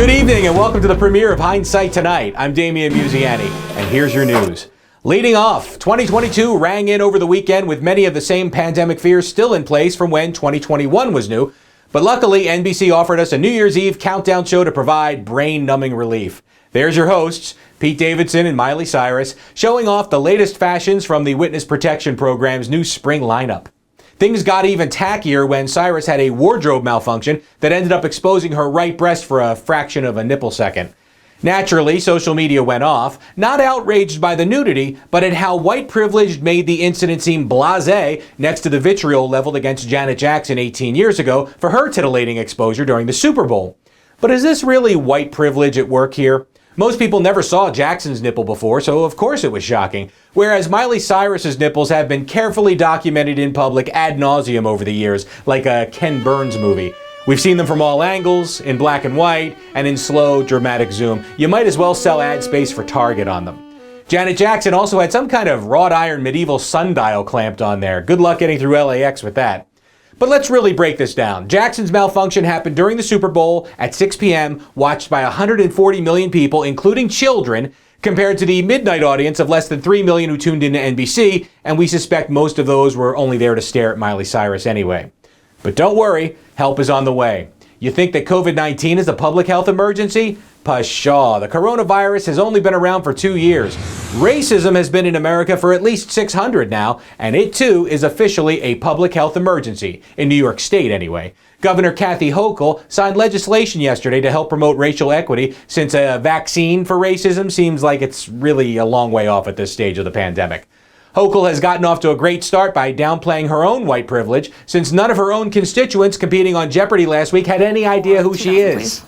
Good evening and welcome to the premiere of Hindsight Tonight. I'm Damian Musiani, and here's your news. Leading off, 2022 rang in over the weekend with many of the same pandemic fears still in place from when 2021 was new. But luckily, NBC offered us a New Year's Eve countdown show to provide brain-numbing relief. There's your hosts, Pete Davidson and Miley Cyrus, showing off the latest fashions from the Witness Protection Program's new spring lineup. Things got even tackier when Cyrus had a wardrobe malfunction that ended up exposing her right breast for a fraction of a nipple second. Naturally, social media went off, not outraged by the nudity, but at how white privilege made the incident seem blasé next to the vitriol leveled against Janet Jackson 18 years ago for her titillating exposure during the Super Bowl. But is this really white privilege at work here? Most people never saw Jackson's nipple before, so of course it was shocking. Whereas Miley Cyrus's nipples have been carefully documented in public ad nauseum over the years, like a Ken Burns movie. We've seen them from all angles, in black and white, and in slow, dramatic zoom. You might as well sell ad space for Target on them. Janet Jackson also had some kind of wrought iron medieval sundial clamped on there. Good luck getting through LAX with that. But let's really break this down. Jackson's malfunction happened during the Super Bowl at 6 p.m., watched by 140 million people, including children, compared to the midnight audience of less than 3 million who tuned into NBC, and we suspect most of those were only there to stare at Miley Cyrus anyway. But don't worry, help is on the way. You think that COVID-19 is a public health emergency? Pshaw, the coronavirus has only been around for 2 years. Racism has been in America for at least 600 now, and it too is officially a public health emergency, in New York State anyway. Governor Kathy Hochul signed legislation yesterday to help promote racial equity, since a vaccine for racism seems like it's really a long way off at this stage of the pandemic. Hochul has gotten off to a great start by downplaying her own white privilege, since none of her own constituents competing on Jeopardy last week had any idea who she is.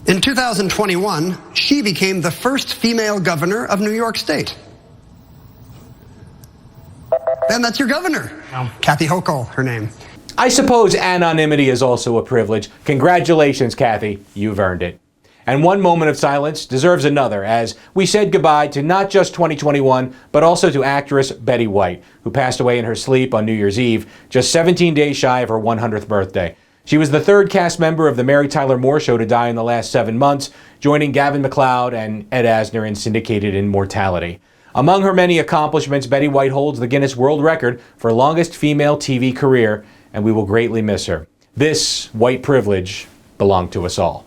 In 2021, she became the first female governor of New York State. And that's your governor. Kathy Hochul, her name. I suppose anonymity is also a privilege. Congratulations, Kathy. You've earned it. And one moment of silence deserves another, as we said goodbye to not just 2021, but also to actress Betty White, who passed away in her sleep on New Year's Eve, just 17 days shy of her 100th birthday. She was the third cast member of the Mary Tyler Moore Show to die in the last 7 months, joining Gavin MacLeod and Ed Asner in syndicated immortality. Among her many accomplishments, Betty White holds the Guinness World Record for longest female TV career, and we will greatly miss her. This white privilege belonged to us all.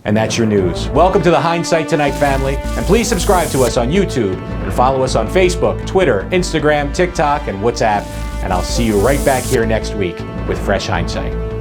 And that's your news. Welcome to the Hindsight Tonight family, and please subscribe to us on YouTube and follow us on Facebook, Twitter, Instagram, TikTok, and WhatsApp. And I'll see you right back here next week with Fresh Hindsight.